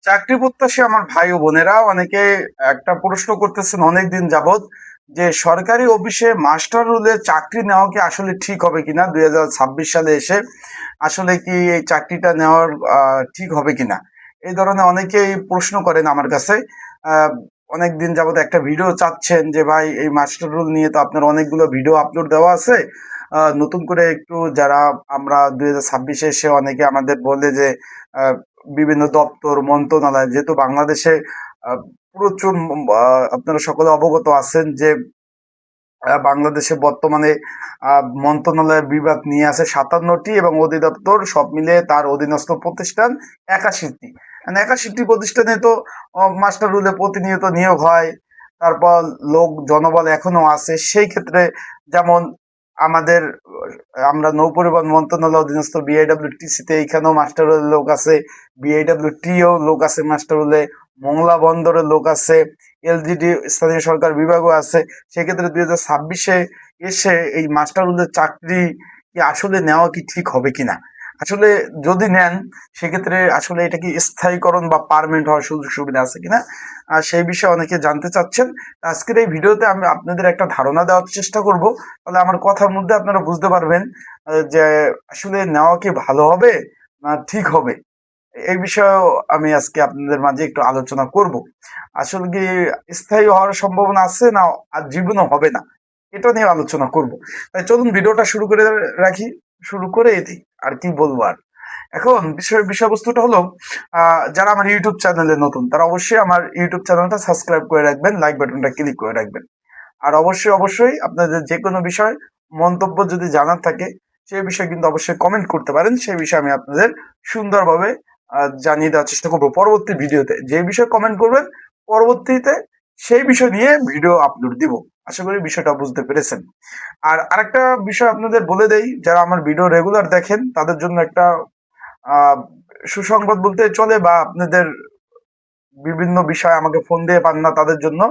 চাকরি প্রত্যাশী আমার ভাই ও বোনেরা অনেকে একটা প্রশ্ন করতেছেন অনেকদিন যাবত যে সরকারি অফিসে মাস্টার রোলে চাকরি নেওয়া কি আসলে ঠিক হবে কিনা 2026 সালে এসে আসলে কি এই চাকরিটা নেওয়ার ঠিক হবে কিনা এই ধরনের অনেকেই প্রশ্ন করেন আমার কাছে। আহ, অনেকদিন যাবত একটা ভিডিও চাচ্ছেন যে ভাই এই মাস্টার রোল নিয়ে তো আপনার অনেকগুলো ভিডিও আপলোড দেওয়া আছে। নতুন করে একটু যারা আমরা 2026-এ এসে অনেকে আমাদের বলে যে বিভিন্ন দপ্তর মন্ত্রণালয় যেহেতু বাংলাদেশে আহ, প্রচুর আপনারা সকলে অবগত আছেন যে বাংলাদেশে বর্তমানে মন্ত্রণালয়ের বিভাগ নিয়ে আছে 57টি এবং অধিদপ্তর সব মিলিয়ে তার অধীনস্থ প্রতিষ্ঠান 81টি। মানে 81টি প্রতিষ্ঠানে তো মাস্টার রুলে প্রতিনিয়ত নিয়োগ হয়। তারপর লোক জনবল এখনো আছে সেই ক্ষেত্রে যেমন আমাদের আমরা নৌপরিবহন মন্ত্রণালয় অধীনস্থ বিআইডব্লিউটিসি তে এইখানেও মাস্টার রোলের লোক আছে, বিআইডব্লিউটিও লোক আছে মাস্টার রোলে, মোংলা বন্দরের লোক আছে, এলজিডি স্থানীয় সরকার বিভাগও আছে। সেক্ষেত্রে 2026-এ এসে এই মাস্টার রোলের চাকরি কি আসলে নেওয়া কি ঠিক হবে কিনা, আসলে যদি নেন সেক্ষেত্রে আসলে এটা কি স্থায়ীকরণ বা পার্মানেন্ট হওয়ার সুযোগ সুবিধা আছে কিনা, আর সেই বিষয়ে অনেকে জানতে চাচ্ছেন। আজকের এই ভিডিওতে আমি আপনাদের একটা ধারণা দেওয়ার চেষ্টা করব, তাহলে আমার কথার মধ্যে আপনারা বুঝতে পারবেন যে আসলে নেওয়া কি ভালো হবে না ঠিক হবে। এই বিষয়েও আমি আজকে আপনাদের মাঝে একটু আলোচনা করব। আসলে কি স্থায়ী হওয়ার সম্ভাবনা আছে না আর জীবনও হবে না, এটা নিয়ে আলোচনা করব। তাই চলুন ভিডিওটা শুরু করে রাখি, শুরু করে দিই। আর কি বলবো আর, এখন বিষয়বস্তুটা হলো যারা আমার ইউটিউব চ্যানেলে নতুন তারা অবশ্যই আমার ইউটিউব চ্যানেলটা সাবস্ক্রাইব করে রাখবেন, লাইক বাটনটা ক্লিক করে রাখবেন। আর অবশ্যই আপনাদের যে কোনো বিষয় মন্তব্য যদি জানার থাকে সেই বিষয়ে কিন্তু অবশ্যই কমেন্ট করতে পারেন, সেই বিষয়ে আমি আপনাদের সুন্দরভাবে জানিয়ে দেওয়ার চেষ্টা করবো পরবর্তী ভিডিওতে। যে বিষয়ে কমেন্ট করবেন পরবর্তীতে সেই বিষয় নিয়ে ভিডিও আপলোড দিব। আশা করি বিষয়টা বুঝতে পেরেছেন। আর আরেকটা বিষয় আপনাদের বলে দেই, যারা আমার ভিডিও রেগুলার দেখেন তাদের জন্য একটা আহ সুসংবাদ বলতে চলে, বা আপনাদের বিভিন্ন বিষয় আমাকে ফোন দিয়ে পান না তাদের জন্য,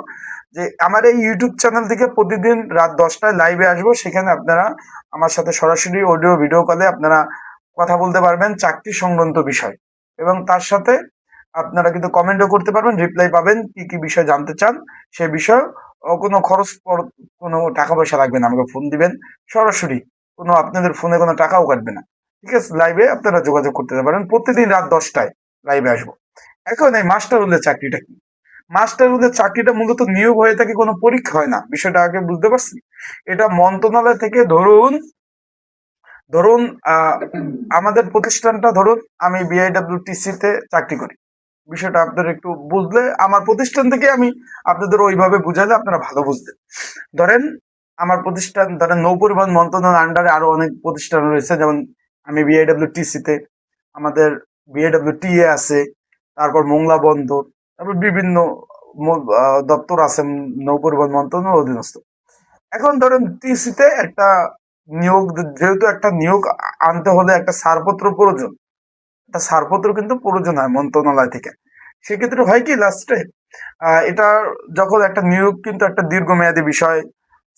যে আমার এই ইউটিউব চ্যানেল থেকে প্রতিদিন রাত 10টায় লাইভে আসবো। সেখানে আপনারা আমার সাথে সরাসরি অডিও ভিডিও কলে আপনারা কথা বলতে পারবেন চাকরি সংক্রান্ত বিষয়, এবং তার সাথে আপনারা কিন্তু কমেন্টও করতে পারবেন, রিপ্লাই পাবেন কি কি বিষয় জানতে চান সে বিষয়। কোনো কোনো টাকা পয়সা লাগবে না, আমাকে ফোন দিবেন সরাসরি, কোনো আপনাদের ফোনে কোনো টাকাও কাটবে না। ঠিক আছে, লাইভে আপনারা যোগাযোগ করতে পারেন, প্রতিদিন রাত 10টায় লাইভে আসবো। এখন এই মাস্টার রোলের চাকরিটা কি? মাস্টার রোলের চাকরিটা মূলত নিয়োগ হয়ে থাকে, কোনো পরীক্ষা হয় না, বিষয়টা আগে বুঝতে পারছি। এটা মন্ত্রণালয় থেকে ধরুন ধরুন আমাদের প্রতিষ্ঠানটা ধরুন আমি বিআইডব্লিউটিসি তে চাকরি করি। বিষয়টা আপনারা একটু বুঝলে আমার প্রতিষ্ঠান থেকে আমি আপনাদের ওইভাবে বুঝালে আপনারা ভালো বুঝবেন। ধরেন আমার প্রতিষ্ঠান, ধরেন নৌপরিবহন মন্ত্রণালয়ের আন্ডারে আরো অনেক প্রতিষ্ঠান রয়েছে, যেমন আমি বিআইডব্লিউটিসি তে, আমাদের বিআইডব্লিউটিএ আছে, তারপর মোংলা বন্দর, তারপর বিভিন্ন দপ্তর আছে নৌপরিবহন মন্ত্রণালয়ের অধীনস্থ। এখন ধরেন টিসি তে একটা নিয়োগ, যেহেতু একটা নিয়োগ আনতে হলে একটা ছাড়পত্র প্রয়োজন, একটা ছাড়পত্র কিন্তু প্রয়োজন হয় মন্ত্রণালয় থেকে। সেক্ষেত্রে হয় কি লাস্টে এটা যখন একটা নিয়োগ কিন্তু একটা দীর্ঘমেয়াদী বিষয়,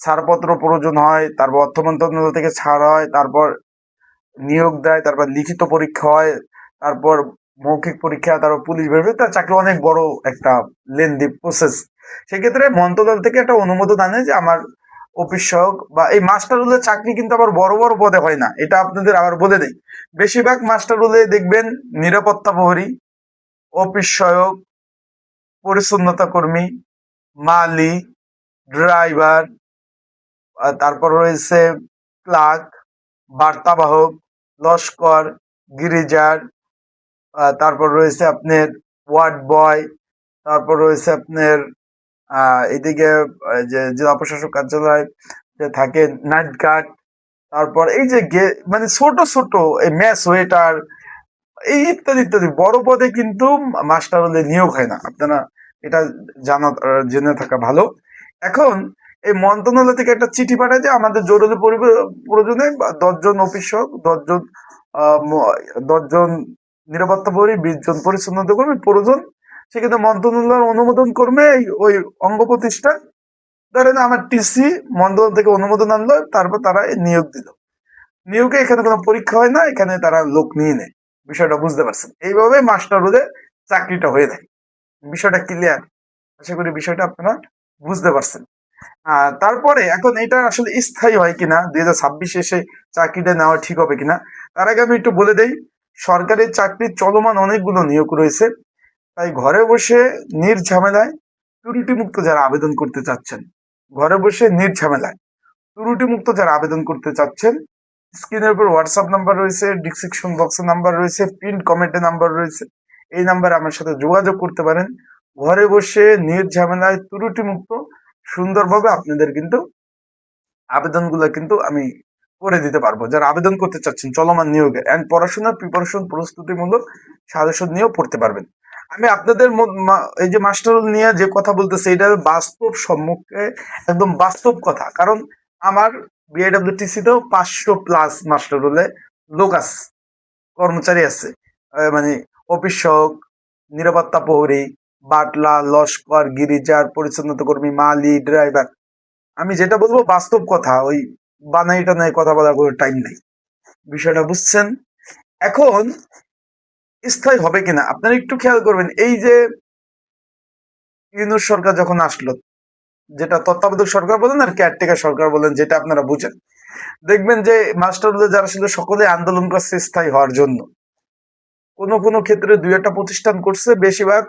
ছাড়পত্র প্রয়োজন হয়, তারপর অর্থ মন্ত্রণালয় থেকে ছাড় হয়, তারপর নিয়োগ দেয়, তারপর লিখিত পরীক্ষা হয়, তারপর মৌখিক পরীক্ষা, তারপর পুলিশ বের তার চাকরি, অনেক বড় একটা লেন্দি প্রসেস। সেক্ষেত্রে মন্ত্রণালয় থেকে একটা অনুমোদন আনে যে আমার অফিস সহক বা এই মাস্টার রোলের চাকরি কিন্তু আবার বড় বড় পদে হয় না, এটা আপনাদের আবার বলে দেই। বেশিরভাগ মাস্টার রোলে দেখবেন নিরাপত্তা প্রহরী, অফিস সহায়ক, পরিচ্ছন্নতা কর্মী, মালি, ড্রাইভার, তারপর রয়েছে ক্লার্ক, বার্তাবাহক, লস্কর, গিরিজার, তারপর রয়েছে আপনার ওয়ার্ড বয়, তারপর রয়েছে আপনার এদিকে যে জেলা প্রশাসক কার্যালয় যে থাকে নাইট গার্ড, তারপর এই যে মানে ছোট ছোট এই ম্যাচ ওয়েটার, এই ইত্যাদি ইত্যাদি বড় পদে কিন্তু মাস্টার হলে নিয়োগ হয় না, আপনারা এটা জানা জেনে থাকা ভালো। এখন এই মন্ত্রণালয় থেকে একটা চিঠি পাঠায় যে আমাদের জরুরি প্রয়োজনে 10 জন অফিসক, 10 জন 10 জন নিরাপত্তা প্রহরী, 20 জন পরিচ্ছন্নতা কর্মী প্রয়োজন। সেক্ষেত্রে মন্ত্রণালয়ের অনুমোদন করবে ওই অঙ্গ প্রতিষ্ঠান, ধরেন আমার টিসি মন্ত্রণালয় থেকে অনুমোদন আনলো, তারপর তারা নিয়োগ দিল। নিয়োগে এখানে কোনো পরীক্ষা হয় না, এখানে তারা লোক নিয়ে নেয়। বিষয়টা বুঝতে পারছেন? এইভাবে মাস্টার রোলে চাকরিটা হয়ে যায়। বিষয়টা ক্লিয়ার? আশা করি বিষয়টা আপনারা বুঝতে পারছেন। তারপরে এখন এটা আসলে স্থায়ী হয় কিনা, 2026 এসে চাকরিটা নেওয়া ঠিক হবে কিনা, তার আগে আমি একটু বলে দেই, সরকারি চাকরির চলমান অনেকগুলো নিয়োগ রয়েছে। তাই ঘরে বসে নির্ঝামেলায় ত্রুটিমুক্ত যারা আবেদন করতে চাচ্ছেন, ঘরে বসে নির্ঝামেলায় ত্রুটিমুক্ত যারা আবেদন করতে চাচ্ছেন, স্ক্রিনের উপর হোয়াটসঅ্যাপ নাম্বার রয়েছে, ডিসক্রিপশন বক্সে নাম্বার রয়েছে, পিন কমেন্টে নাম্বার রয়েছে। এই নাম্বারে আমার সাথে যোগাযোগ করতে পারেন। ঘরে বসে নির্ঝামেলায় ত্রুটিমুক্ত সুন্দরভাবে আপনাদের কিন্তু আবেদনগুলো কিন্তু আমি করে দিতে পারবো। যারা আবেদন করতে চাচ্ছেন চলমান নিয়োগে এন্ড পড়াশোনার প্রিপারেশন প্রস্তুতিমূলক সাজেশন নিয়েও পড়তে পারবেন। আমি আপনাদের এই যে মাস্টার রোল নিয়ে যে কথা বলতেছি, এটা বাস্তব সম্মুখে একদম বাস্তব কথা। কারণ আমার বিআইডব্লিউটিসি তেও 500+ মাস্টার রোলে লোক আছে, কর্মচারী আছে। মানে অফিস সহক, নিরাপত্তা প্রহরী, বাটলা, লস্কর, গিরিজার, পরিচ্ছন্নতা কর্মী, মালি, ড্রাইভার। আমি যেটা বলবো বাস্তব কথা, ওই বানাই টানাই কথা বলার কোনো টাইম নাই। বিষয়টা বুঝছেন? এখন স্থায়ী হবে কিনা আপনারা একটু খেয়াল করবেন। এই যে ইউনূস সরকার যখন আসলো, যেটা তত্ত্বাবধায়ক সরকার বলেন আর কেয়ারটেকার সরকার বলেন, যেটা আপনারা বুঝেন, দেখবেন যে মাস্টারদের যারা ছিল সকলে আন্দোলন করছে স্থায়ী হওয়ার জন্য। কোনো কোনো ক্ষেত্রে দুই একটা প্রতিষ্ঠান করছে, বেশিরভাগ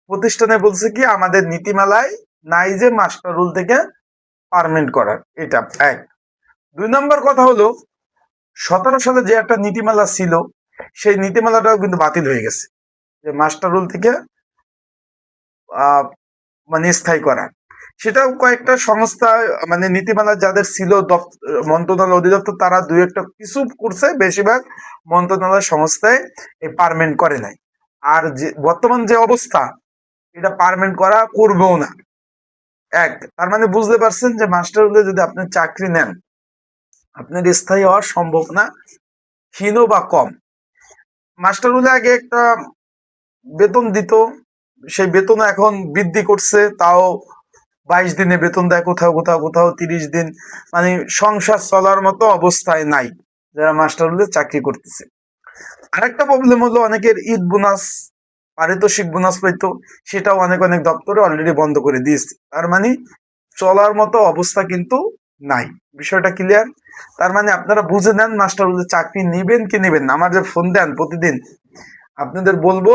প্রতিষ্ঠানে বলছে কি আমাদের নীতিমালায় নাই যে মাস্টার রুল থেকে পার্মানেন্ট করার। এটা এক। 2 নম্বর কথা হলো, 17 সালে যে একটা নীতিমালা ছিল, সেই নীতিমালাটাও কিন্তু বাতিল হয়ে গেছে, যে মাস্টার রুল থেকে মানে স্থায়ী করার। সেটাও কয়েকটা সংস্থা, মানে নীতিমালা যাদের ছিল মন্ত্রণালয় অধিদপ্তর, তারা দুই একটা কিছু করছে, বেশিরভাগ মন্ত্রণালয় সংস্থায় এই পার্মানেন্ট করে নাই। আর যে বর্তমান যে অবস্থা, এটা পার্মানেন্ট করা করবেও না। এক, তার মানে বুঝতে পারছেন যে মাস্টার রুলে যদি আপনি চাকরি নেন, আপনার স্থায়ী হওয়া সম্ভব না, ক্ষীণ বা কম। মাস্টার রুলে আগে একটা বেতন দিত, সেই বেতন এখন বৃদ্ধি করছে, তাও 22 দিনে বেতন দেয়, কোথাও কোথাও কোথাও 30 দিন। মানে সংসার চলার মতো অবস্থায় নাই যারা মাস্টার রুলে চাকরি করতেছে। আরেকটা প্রবলেম হলো, অনেকের ঈদ বোনাস, পারিতোষিক বোনাস পাইতো, সেটাও অনেক অনেক দপ্তরে অলরেডি বন্ধ করে দিয়েছে। তার মানে চলার মতো অবস্থা কিন্তু নাই। বিষয়টা ক্লিয়ার? তার মানে আপনারা বুঝে নেন মাস্টার রুলে চাকরি নিবেন কি নিবেন না। আমার যে ফোন দেন প্রতিদিন, আপনাদের বলবো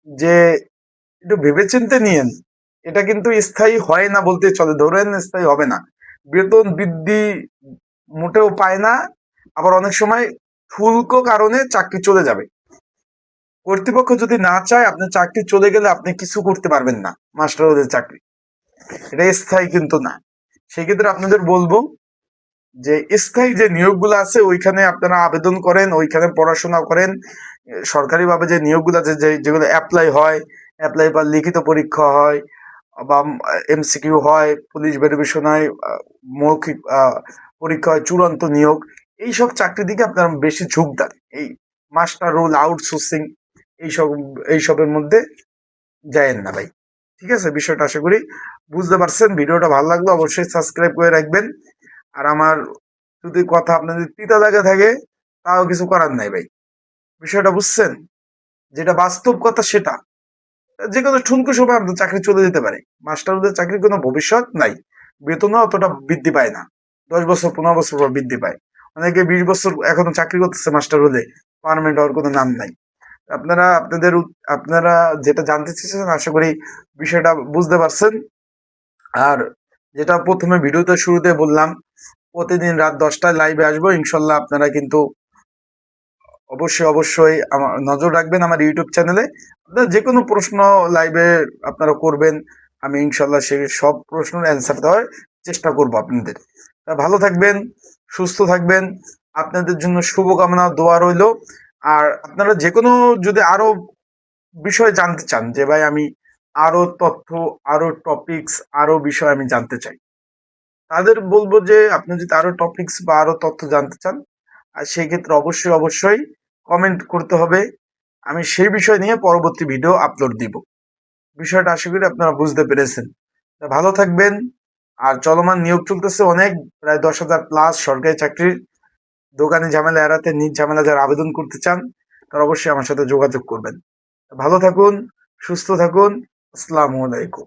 যে একটু ভেবেচিন্তে নিয়েন। এটা কিন্তু স্থায়ী হয় না বলতে চলে, ধরেন স্থায়ী হবে না। বেতন বৃদ্ধি মোটেও পায় না, আবার অনেক সময় শুল্ক কারণে চাকরি চলে যাবে। কর্তৃপক্ষ যদি না চায় আপনার চাকরি চলে গেলে আপনি কিছু করতে পারবেন না। মাস্টারদের চাকরি এটা স্থায়ী কিন্তু না। সেক্ষেত্রে আপনাদের বলবো যে স্থায়ী যে নিয়োগগুলো আছে ওইখানে আপনারা আবেদন করেন, ওইখানে পড়াশোনা করেন। সরকারিভাবে যে নিয়োগগুলো আছে, যেগুলো অ্যাপ্লাই হয়, অ্যাপ্লাই বা লিখিত পরীক্ষা হয় বা এমসিকিউ হয়, পুলিশ ভেরিফিকেশন হয়, মৌখিক পরীক্ষা হয়, চূড়ান্ত নিয়োগ, এইসব চাকরির দিকে আপনারা বেশি ঝোঁক দেন। এই মাস্টার রোল, আউটসোর্সিং, এইসব এইসবের মধ্যে যায়েন না ভাই। ঠিক আছে? বিষয়টা আশা করি বুঝতে পারছেন। ভিডিওটা ভালো লাগলো অবশ্যই সাবস্ক্রাইব করে রাখবেন। আর আমার যদি কথা আপনাদের তিতা লাগে থাকে, তাও কিছু করার নাই ভাই। বিষয়টা বুঝছেন? যেটা বাস্তব কথা সেটা। যে কোনো ঠুনকো সময় আপনার চাকরি চলে যেতে পারে। মাস্টারদের চাকরির কোনো ভবিষ্যৎ নাই, বেতনও অতটা বৃদ্ধি পায় না। 10 বছর 15 বছর পর বৃদ্ধি পায়। অনেকে 20 বছর এখনো চাকরি করতেছে মাস্টার হলে, পার্মানেন্ট হওয়ার কোনো নাম নাই। আপনারা যেটা জানতে চেয়েছেন, আশা করি বিষয়টা বুঝতে পারছেন। আর যেটা প্রথমে ভিডিওতে শুরুতে বললাম, প্রতিদিন রাত 10টায় লাইভে আসবো ইনশাল্লাহ। আপনারা কিন্তু অবশ্যই অবশ্যই আমার নজর রাখবেন আমার ইউটিউব চ্যানেলে। আপনার যে কোনো প্রশ্ন লাইভে আপনারা করবেন, আমি ইনশাল্লাহ সেই সব প্রশ্নের অ্যান্সার দেওয়ার চেষ্টা করব আপনাদের। তা ভালো থাকবেন, সুস্থ থাকবেন, আপনাদের জন্য শুভকামনা, দোয়া রইল। আর আপনারা যে কোনো যদি আরো বিষয় জানতে চান, যে ভাই আমি আরো তথ্য, আরো টপিকস, আরো বিষয় আমি জানতে চাই, তাদের বলবো যে আপনি যদি আরো টপিকস বা আরো তথ্য জানতে চান, আর সেই ক্ষেত্রে অবশ্যই অবশ্যই কমেন্ট করতে হবে। আমি সেই বিষয় নিয়ে পরবর্তী ভিডিও আপলোড দিব। বিষয়টা আশা করি আপনারা বুঝতে পেরেছেন। তা ভালো থাকবেন। আর চলমান নিয়োগ চলতেছে অনেক, প্রায় 10,000+ সরকারি চাকরির। দোকানি ঝামেলা এড়াতে নিজ ঝামেলা যারা আবেদন করতে চান, তারা অবশ্যই আমার সাথে যোগাযোগ করবেন। ভালো থাকুন, সুস্থ থাকুন। আসসালামু আলাইকুম।